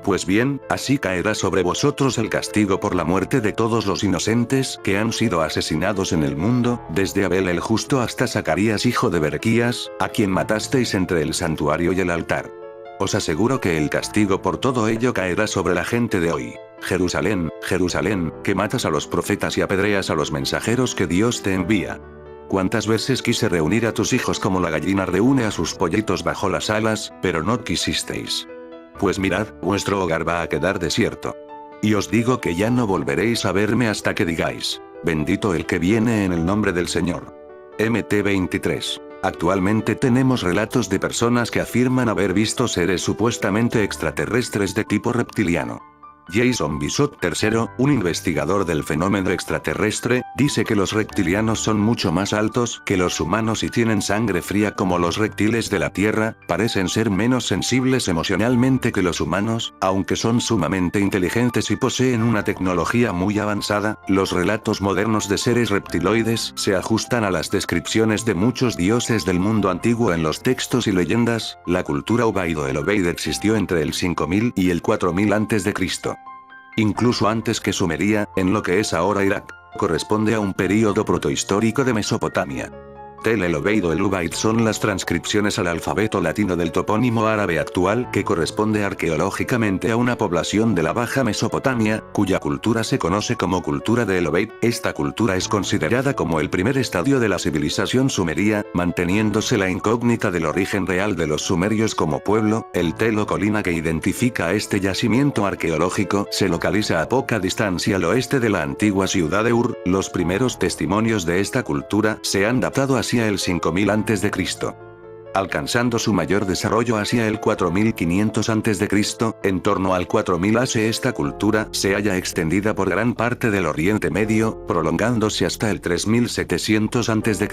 Pues bien, así caerá sobre vosotros el castigo por la muerte de todos los inocentes que han sido asesinados en el mundo, desde Abel el justo hasta Zacarías hijo de Berequías, a quien matasteis entre el santuario y el altar. Os aseguro que el castigo por todo ello caerá sobre la gente de hoy. Jerusalén, Jerusalén, que matas a los profetas y apedreas a los mensajeros que Dios te envía. ¿Cuántas veces quise reunir a tus hijos como la gallina reúne a sus pollitos bajo las alas, pero no quisisteis? Pues mirad, vuestro hogar va a quedar desierto. Y os digo que ya no volveréis a verme hasta que digáis: bendito el que viene en el nombre del Señor. Mt 23. Actualmente tenemos relatos de personas que afirman haber visto seres supuestamente extraterrestres de tipo reptiliano. Jason Bishop III, un investigador del fenómeno extraterrestre, Dice que los reptilianos son mucho más altos que los humanos y tienen sangre fría como los reptiles de la Tierra, parecen ser menos sensibles emocionalmente que los humanos, aunque son sumamente inteligentes y poseen una tecnología muy avanzada. Los relatos modernos de seres reptiloides se ajustan a las descripciones de muchos dioses del mundo antiguo en los textos y leyendas. La cultura Ubaid o el Obeid existió entre el 5000 y el 4000 a.C. Incluso antes que Sumeria, en lo que es ahora Irak. Corresponde a un período protohistórico de Mesopotamia. El Obeid o el Ubaid son las transcripciones al alfabeto latino del topónimo árabe actual que corresponde arqueológicamente a una población de la Baja Mesopotamia, cuya cultura se conoce como cultura de El Obeid. Esta cultura es considerada como el primer estadio de la civilización sumeria, manteniéndose la incógnita del origen real de los sumerios como pueblo. El tel o colina que identifica a este yacimiento arqueológico se localiza a poca distancia al oeste de la antigua ciudad de Ur. Los primeros testimonios de esta cultura se han datado hacia el 5000 a.C., alcanzando su mayor desarrollo hacia el 4500 a.C., en torno al 4000 AC. Esta cultura se halla extendida por gran parte del Oriente Medio, prolongándose hasta el 3700 a.C.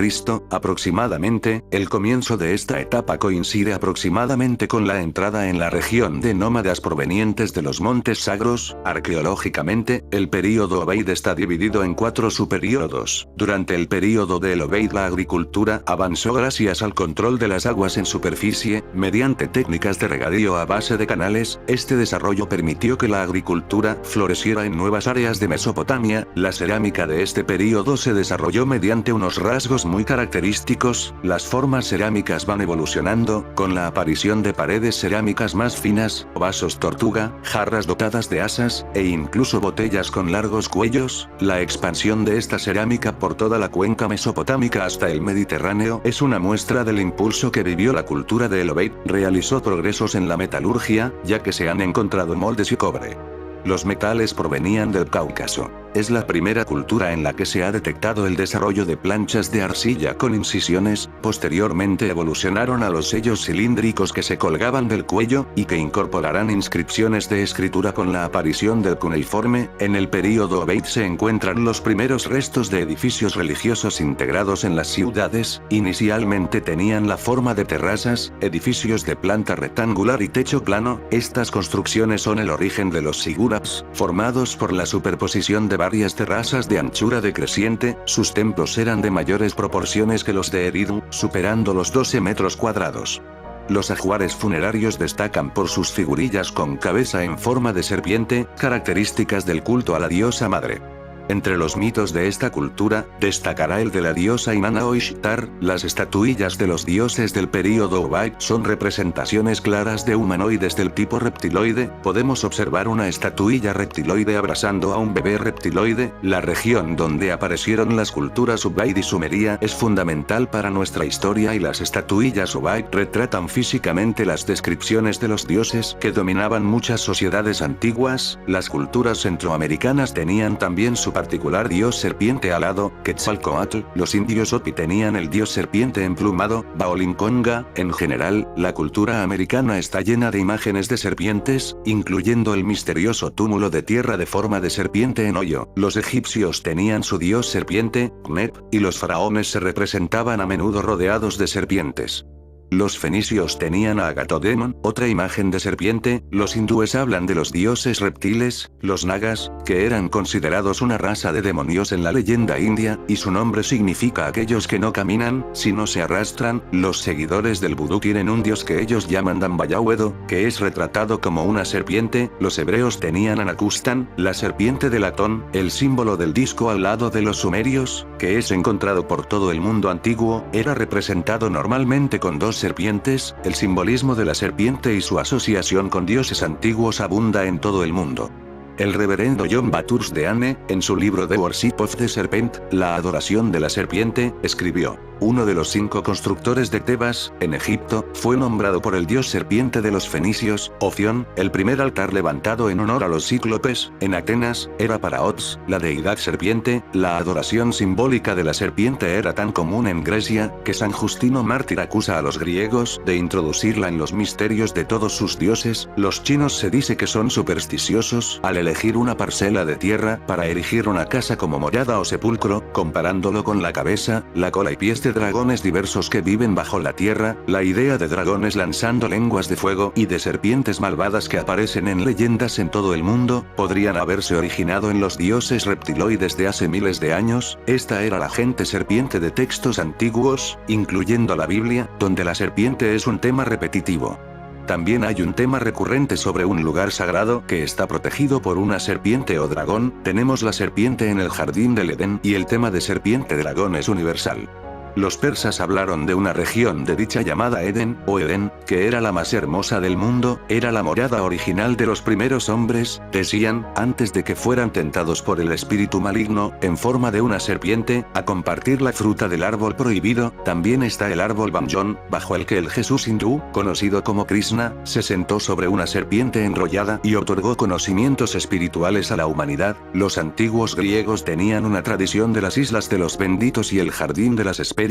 aproximadamente. El comienzo de esta etapa coincide aproximadamente con la entrada en la región de nómadas provenientes de los montes sagros. Arqueológicamente, el período Obeid está dividido en 4 subperíodos. Durante el período de El Obeid la agricultura avanzó gracias al control de las aguas en superficie, mediante técnicas de regadío a base de canales. Este desarrollo permitió que la agricultura floreciera en nuevas áreas de Mesopotamia. La cerámica de este período se desarrolló mediante unos rasgos muy característicos. Las formas cerámicas van evolucionando, con la aparición de paredes cerámicas más finas, vasos tortuga, jarras dotadas de asas, e incluso botellas con largos cuellos. La expansión de esta cerámica por toda la cuenca mesopotámica hasta el Mediterráneo es una muestra del impulso que vivió la cultura de El Obeid. Realizó progresos en la metalurgia, ya que se han encontrado moldes y cobre. Los metales provenían del Cáucaso. Es la primera cultura en la que se ha detectado el desarrollo de planchas de arcilla con incisiones. Posteriormente evolucionaron a los sellos cilíndricos que se colgaban del cuello, y que incorporarán inscripciones de escritura con la aparición del cuneiforme. En el período Obeid se encuentran los primeros restos de edificios religiosos integrados en las ciudades. Inicialmente tenían la forma de terrazas, edificios de planta rectangular y techo plano. Estas construcciones son el origen de los sigurats, formados por la superposición de varias terrazas de anchura decreciente. Sus templos eran de mayores proporciones que los de Eridu, superando los 12 metros cuadrados. Los ajuares funerarios destacan por sus figurillas con cabeza en forma de serpiente, características del culto a la diosa madre. Entre los mitos de esta cultura, destacará el de la diosa Inanna o Ishtar. Las estatuillas de los dioses del período Obeid son representaciones claras de humanoides del tipo reptiloide. Podemos observar una estatuilla reptiloide abrazando a un bebé reptiloide. La región donde aparecieron las culturas Ubaid y Sumeria es fundamental para nuestra historia, y las estatuillas Obeid retratan físicamente las descripciones de los dioses que dominaban muchas sociedades antiguas. Las culturas centroamericanas tenían también su particular dios serpiente alado, Quetzalcoatl. Los indios Hopi tenían el dios serpiente emplumado, Baolinconga. En general, la cultura americana está llena de imágenes de serpientes, incluyendo el misterioso túmulo de tierra de forma de serpiente en hoyo. Los egipcios tenían su dios serpiente, Knep, y los faraones se representaban a menudo rodeados de serpientes. Los fenicios tenían a Agathodemon, otra imagen de serpiente. Los hindúes hablan de los dioses reptiles, los nagas, que eran considerados una raza de demonios en la leyenda india, y su nombre significa aquellos que no caminan, sino se arrastran. Los seguidores del vudú tienen un dios que ellos llaman Dambayawedo, que es retratado como una serpiente. Los hebreos tenían a Nakustan, la serpiente de latón, el símbolo del disco al lado de los sumerios, que es encontrado por todo el mundo antiguo. Era representado normalmente con dos serpientes. El simbolismo de la serpiente y su asociación con dioses antiguos abunda en todo el mundo. El reverendo John Bathurst de Anne, en su libro The Worship of the Serpent, la adoración de la serpiente, escribió: uno de los 5 constructores de Tebas, en Egipto, fue nombrado por el dios serpiente de los fenicios, Ofión. El primer altar levantado en honor a los cíclopes, en Atenas, era para Ots, la deidad serpiente. La adoración simbólica de la serpiente era tan común en Grecia, que San Justino Mártir acusa a los griegos de introducirla en los misterios de todos sus dioses. Los chinos se dice que son supersticiosos al elegir una parcela de tierra para erigir una casa como morada o sepulcro, comparándolo con la cabeza, la cola y pies de dragones diversos que viven bajo la tierra. La idea de dragones lanzando lenguas de fuego y de serpientes malvadas que aparecen en leyendas en todo el mundo, podrían haberse originado en los dioses reptiloides de hace miles de años. Esta era la gente serpiente de textos antiguos, incluyendo la Biblia, donde la serpiente es un tema repetitivo. También hay un tema recurrente sobre un lugar sagrado que está protegido por una serpiente o dragón. Tenemos la serpiente en el jardín del Edén y el tema de serpiente-dragón es universal. Los persas hablaron de una región de dicha llamada Edén, o Edén, que era la más hermosa del mundo, era la morada original de los primeros hombres, decían, antes de que fueran tentados por el espíritu maligno, en forma de una serpiente, a compartir la fruta del árbol prohibido. También está el árbol Bamjón, bajo el que el Jesús hindú, conocido como Krishna, se sentó sobre una serpiente enrollada y otorgó conocimientos espirituales a la humanidad. Los antiguos griegos tenían una tradición de las islas de los benditos y el jardín de las especies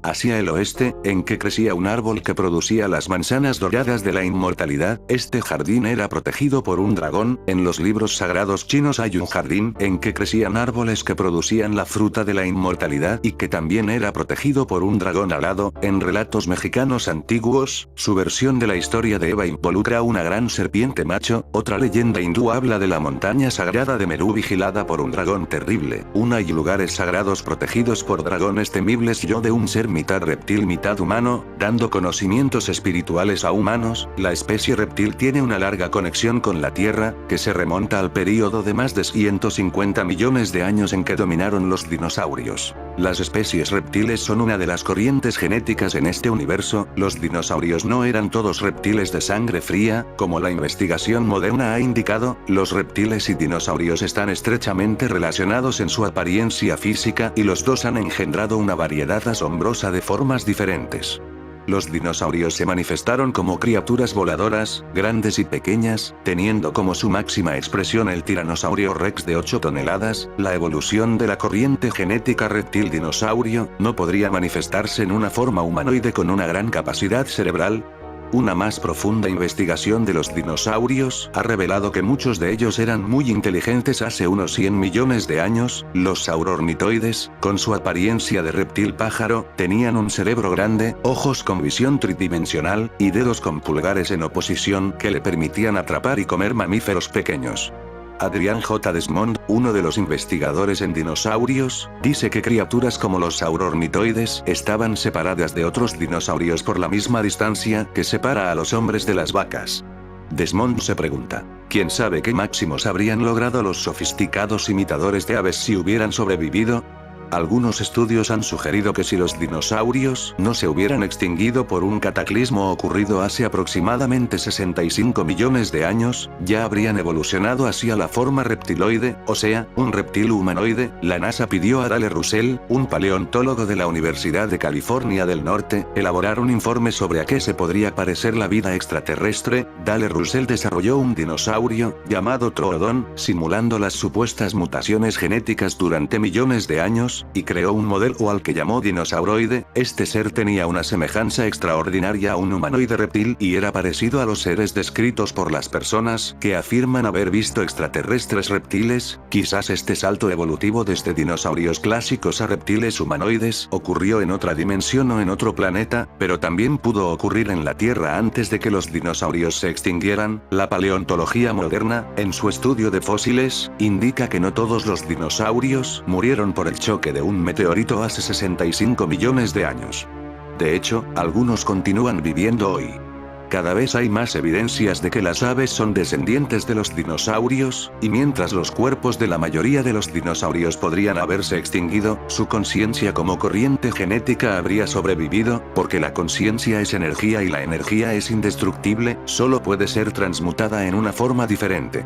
hacia el oeste, en que crecía un árbol que producía las manzanas doradas de la inmortalidad. Este jardín era protegido por un dragón. En los libros sagrados chinos hay un jardín en que crecían árboles que producían la fruta de la inmortalidad y que también era protegido por un dragón alado. En relatos mexicanos antiguos, su versión de la historia de Eva involucra una gran serpiente macho. Otra leyenda hindú habla de la montaña sagrada de Merú vigilada por un dragón terrible. Hay lugares sagrados protegidos por dragones temibles de un ser mitad reptil mitad humano, dando conocimientos espirituales a humanos. La especie reptil tiene una larga conexión con la Tierra, que se remonta al período de más de 150 millones de años en que dominaron los dinosaurios. Las especies reptiles son una de las corrientes genéticas en este universo. Los dinosaurios no eran todos reptiles de sangre fría, como la investigación moderna ha indicado. Los reptiles y dinosaurios están estrechamente relacionados en su apariencia física y los dos han engendrado una variedad asombrosa de formas diferentes. Los dinosaurios se manifestaron como criaturas voladoras, grandes y pequeñas, teniendo como su máxima expresión el tiranosaurio rex de 8 toneladas. La evolución de la corriente genética reptil-dinosaurio no podría manifestarse en una forma humanoide con una gran capacidad cerebral. Una más profunda investigación de los dinosaurios ha revelado que muchos de ellos eran muy inteligentes hace unos 100 millones de años. Los saurornitoides, con su apariencia de reptil pájaro, tenían un cerebro grande, ojos con visión tridimensional, y dedos con pulgares en oposición que le permitían atrapar y comer mamíferos pequeños. Adrian J. Desmond, uno de los investigadores en dinosaurios, dice que criaturas como los saurornitoides estaban separadas de otros dinosaurios por la misma distancia que separa a los hombres de las vacas. Desmond se pregunta, ¿quién sabe qué máximos habrían logrado los sofisticados imitadores de aves si hubieran sobrevivido? Algunos estudios han sugerido que si los dinosaurios no se hubieran extinguido por un cataclismo ocurrido hace aproximadamente 65 millones de años, ya habrían evolucionado hacia la forma reptiloide, o sea, un reptil humanoide. La NASA pidió a Dale Russell, un paleontólogo de la Universidad de California del Norte, elaborar un informe sobre a qué se podría parecer la vida extraterrestre. Dale Russell desarrolló un dinosaurio, llamado Troodon, simulando las supuestas mutaciones genéticas durante millones de años, y creó un modelo al que llamó dinosauroide. Este ser tenía una semejanza extraordinaria a un humanoide reptil y era parecido a los seres descritos por las personas que afirman haber visto extraterrestres reptiles. Quizás este salto evolutivo desde dinosaurios clásicos a reptiles humanoides ocurrió en otra dimensión o en otro planeta, pero también pudo ocurrir en la Tierra antes de que los dinosaurios se extinguieran. La paleontología moderna, en su estudio de fósiles, indica que no todos los dinosaurios murieron por el choque de un meteorito hace 65 millones de años. De hecho, algunos continúan viviendo hoy. Cada vez hay más evidencias de que las aves son descendientes de los dinosaurios, y mientras los cuerpos de la mayoría de los dinosaurios podrían haberse extinguido, su conciencia como corriente genética habría sobrevivido, porque la conciencia es energía y la energía es indestructible, solo puede ser transmutada en una forma diferente.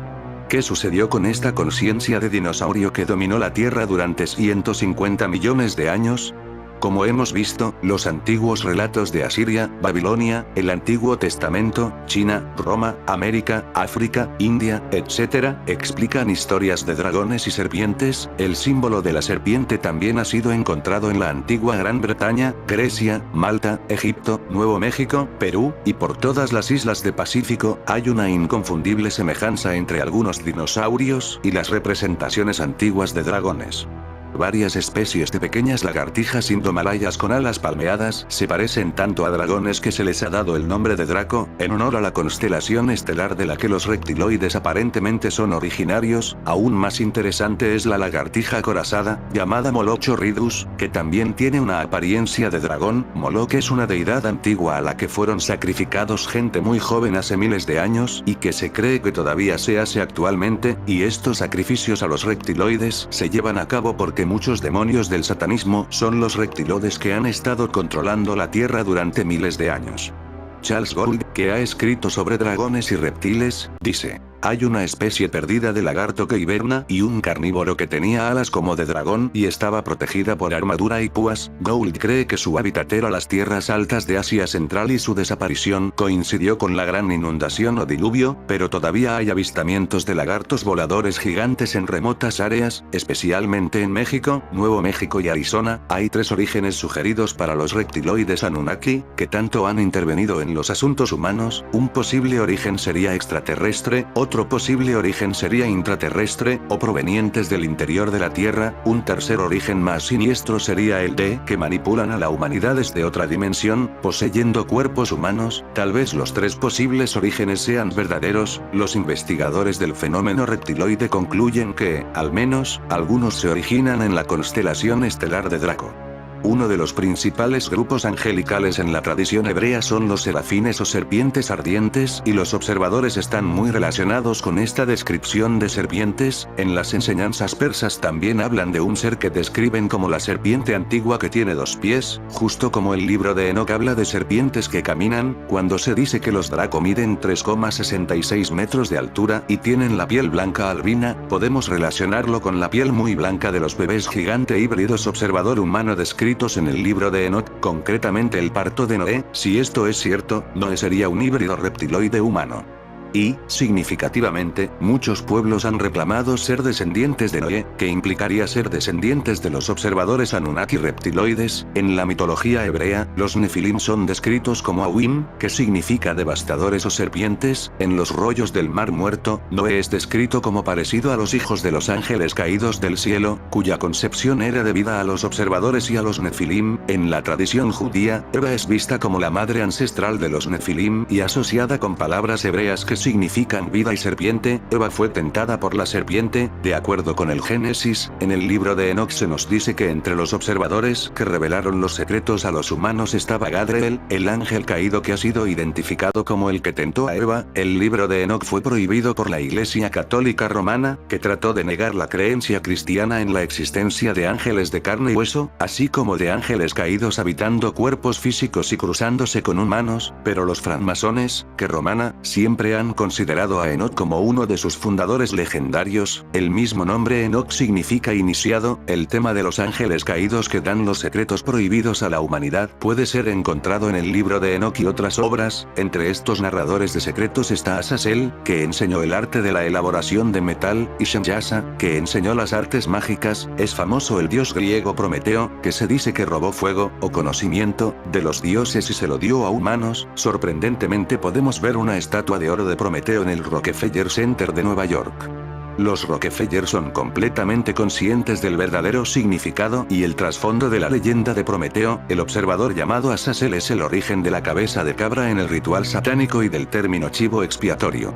¿Qué sucedió con esta conciencia de dinosaurio que dominó la Tierra durante 150 millones de años? Como hemos visto, los antiguos relatos de Asiria, Babilonia, el Antiguo Testamento, China, Roma, América, África, India, etc., explican historias de dragones y serpientes. El símbolo de la serpiente también ha sido encontrado en la antigua Gran Bretaña, Grecia, Malta, Egipto, Nuevo México, Perú, y por todas las islas de Pacífico. Hay una inconfundible semejanza entre algunos dinosaurios y las representaciones antiguas de dragones. Varias especies de pequeñas lagartijas indomalayas con alas palmeadas se parecen tanto a dragones que se les ha dado el nombre de Draco, en honor a la constelación estelar de la que los reptiloides aparentemente son originarios. Aún más interesante es la lagartija acorazada, llamada Moloch Horridus, que también tiene una apariencia de dragón. Moloch es una deidad antigua a la que fueron sacrificados gente muy joven hace miles de años y que se cree que todavía se hace actualmente, y estos sacrificios a los reptiloides se llevan a cabo porque muchos demonios del satanismo son los reptiloides que han estado controlando la Tierra durante miles de años. Charles Gould, que ha escrito sobre dragones y reptiles, dice: hay una especie perdida de lagarto que hiberna y un carnívoro que tenía alas como de dragón y estaba protegida por armadura y púas. Gould cree que su hábitat era las tierras altas de Asia Central y su desaparición coincidió con la gran inundación o diluvio, pero todavía hay avistamientos de lagartos voladores gigantes en remotas áreas, especialmente en México, Nuevo México y Arizona. Hay 3 orígenes sugeridos para los reptiloides Anunnaki, que tanto han intervenido en los asuntos humanos. Un posible origen sería extraterrestre, otro posible origen sería intraterrestre, o provenientes del interior de la Tierra. Un tercer origen más siniestro sería el de que manipulan a la humanidad desde otra dimensión, poseyendo cuerpos humanos. Tal vez los 3 posibles orígenes sean verdaderos. Los investigadores del fenómeno reptiloide concluyen que, al menos, algunos se originan en la constelación estelar de Draco. Uno de los principales grupos angelicales en la tradición hebrea son los serafines o serpientes ardientes, y los observadores están muy relacionados con esta descripción de serpientes. En las enseñanzas persas también hablan de un ser que describen como la serpiente antigua que tiene 2 pies, justo como el libro de Enoc habla de serpientes que caminan. Cuando se dice que los Draco miden 3,66 metros de altura y tienen la piel blanca albina, podemos relacionarlo con la piel muy blanca de los bebés gigante híbridos observador humano descrito en el libro de Enoc, concretamente el parto de Noé. Si esto es cierto, Noé sería un híbrido reptiloide humano. Y, significativamente, muchos pueblos han reclamado ser descendientes de Noé, que implicaría ser descendientes de los observadores Anunnaki reptiloides. En la mitología hebrea, los Nefilim son descritos como Awim, que significa devastadores o serpientes. En los rollos del Mar Muerto, Noé es descrito como parecido a los hijos de los ángeles caídos del cielo, cuya concepción era debida a los observadores y a los Nefilim. En la tradición judía, Eva es vista como la madre ancestral de los Nefilim y asociada con palabras hebreas que significan vida y serpiente. Eva fue tentada por la serpiente. De acuerdo con el Génesis, en el libro de Enoc se nos dice que entre los observadores que revelaron los secretos a los humanos estaba Gadriel, el ángel caído que ha sido identificado como el que tentó a Eva. El libro de Enoc fue prohibido por la Iglesia Católica Romana, que trató de negar la creencia cristiana en la existencia de ángeles de carne y hueso, así como de ángeles caídos habitando cuerpos físicos y cruzándose con humanos. Pero los francmasones, que romana, siempre han considerado a Enoc como uno de sus fundadores legendarios. El mismo nombre Enoc significa iniciado. El tema de los ángeles caídos que dan los secretos prohibidos a la humanidad puede ser encontrado en el libro de Enoc y otras obras. Entre estos narradores de secretos está Azazel, que enseñó el arte de la elaboración de metal, y Shemyasa, que enseñó las artes mágicas. Es famoso el dios griego Prometeo, que se dice que robó fuego, o conocimiento, de los dioses y se lo dio a humanos. Sorprendentemente podemos ver una estatua de oro de Prometeo en el Rockefeller Center de Nueva York. Los Rockefeller son completamente conscientes del verdadero significado y el trasfondo de la leyenda de Prometeo. El observador llamado Azazel es el origen de la cabeza de cabra en el ritual satánico y del término chivo expiatorio.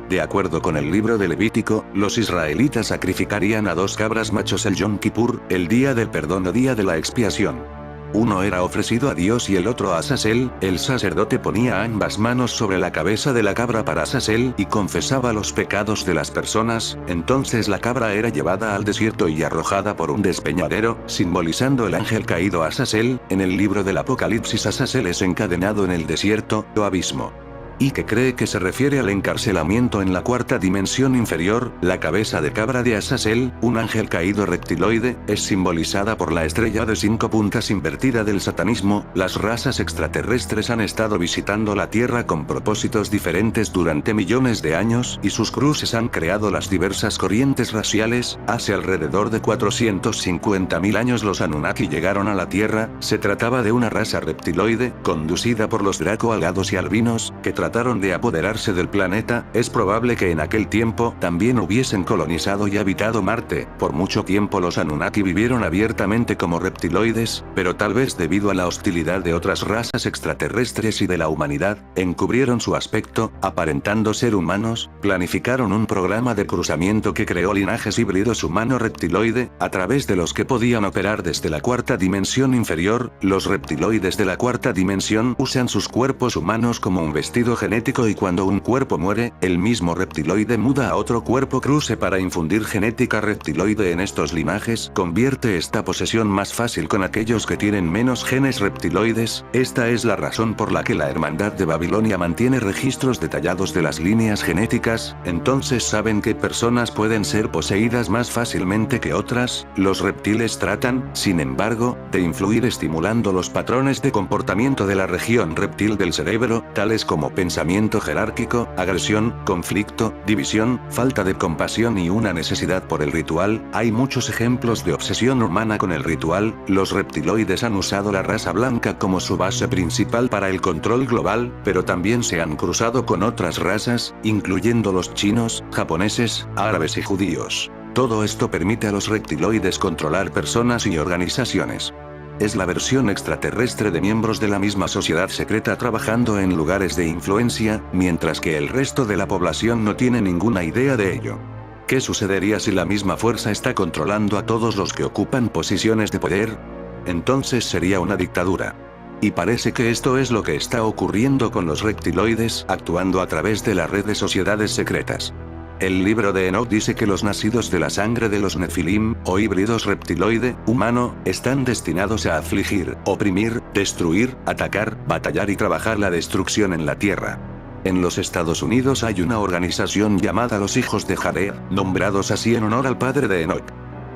De acuerdo con el libro de Levítico, los israelitas sacrificarían a 2 cabras machos el Yom Kippur, el día del perdón o día de la expiación. Uno era ofrecido a Dios y el otro a Azazel. El sacerdote ponía ambas manos sobre la cabeza de la cabra para Azazel y confesaba los pecados de las personas. Entonces la cabra era llevada al desierto y arrojada por un despeñadero, simbolizando el ángel caído Azazel. En el libro del Apocalipsis Azazel es encadenado en el desierto, o abismo. y que cree que se refiere al encarcelamiento en la cuarta dimensión inferior. La cabeza de cabra de Azazel, un ángel caído reptiloide, es simbolizada por la estrella de 5 puntas invertida del satanismo. Las razas extraterrestres han estado visitando la Tierra con propósitos diferentes durante millones de años, y sus cruces han creado las diversas corrientes raciales. Hace alrededor de 450.000 años los Anunnaki llegaron a la Tierra. Se trataba de una raza reptiloide, conducida por los Draco alados y albinos, que trataron de apoderarse del planeta. Es probable que en aquel tiempo también hubiesen colonizado y habitado Marte. Por mucho tiempo los Anunnaki vivieron abiertamente como reptiloides, pero tal vez debido a la hostilidad de otras razas extraterrestres y de la humanidad, encubrieron su aspecto, aparentando ser humanos. Planificaron un programa de cruzamiento que creó linajes híbridos humano-reptiloide, a través de los que podían operar desde la cuarta dimensión inferior. Los reptiloides de la cuarta dimensión usan sus cuerpos humanos como un vestido genético, y cuando un cuerpo muere, el mismo reptiloide muda a otro cuerpo cruce para infundir genética reptiloide en estos linajes. Convierte esta posesión más fácil con aquellos que tienen menos genes reptiloides. Esta es la razón por la que la Hermandad de Babilonia mantiene registros detallados de las líneas genéticas. Entonces saben qué personas pueden ser poseídas más fácilmente que otras. Los reptiles tratan, sin embargo, de influir estimulando los patrones de comportamiento de la región reptil del cerebro, tales como pensamiento jerárquico, agresión, conflicto, división, falta de compasión y una necesidad por el ritual. Hay muchos ejemplos de obsesión humana con el ritual. Los reptiloides han usado la raza blanca como su base principal para el control global, pero también se han cruzado con otras razas, incluyendo los chinos, japoneses, árabes y judíos. Todo esto permite a los reptiloides controlar personas y organizaciones. Es la versión extraterrestre de miembros de la misma sociedad secreta trabajando en lugares de influencia, mientras que el resto de la población no tiene ninguna idea de ello. ¿Qué sucedería si la misma fuerza está controlando a todos los que ocupan posiciones de poder? Entonces sería una dictadura. Y parece que esto es lo que está ocurriendo con los reptiloides, actuando a través de la red de sociedades secretas. El libro de Enoch dice que los nacidos de la sangre de los Nefilim, o híbridos reptiloide-humano, están destinados a afligir, oprimir, destruir, atacar, batallar y trabajar la destrucción en la Tierra. En los Estados Unidos hay una organización llamada los Hijos de Jared, nombrados así en honor al padre de Enoch.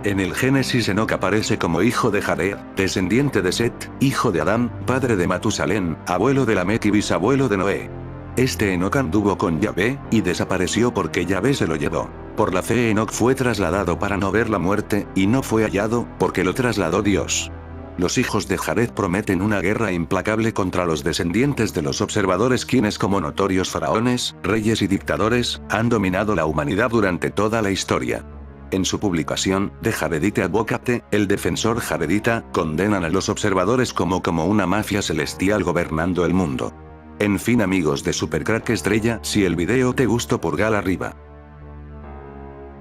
En el Génesis Enoch aparece como hijo de Jared, descendiente de Set, hijo de Adán, padre de Matusalén, abuelo de Lamec y bisabuelo de Noé. Este Enoch anduvo con Yahvé, y desapareció porque Yahvé se lo llevó. Por la fe Enoch fue trasladado para no ver la muerte, y no fue hallado, porque lo trasladó Dios. Los hijos de Jared prometen una guerra implacable contra los descendientes de los observadores, quienes como notorios faraones, reyes y dictadores, han dominado la humanidad durante toda la historia. En su publicación, The Jaredite Advocate, el defensor jaredita, condenan a los observadores como una mafia celestial gobernando el mundo. En fin amigos de Supercrack Estrella, si el video te gustó pulgar arriba.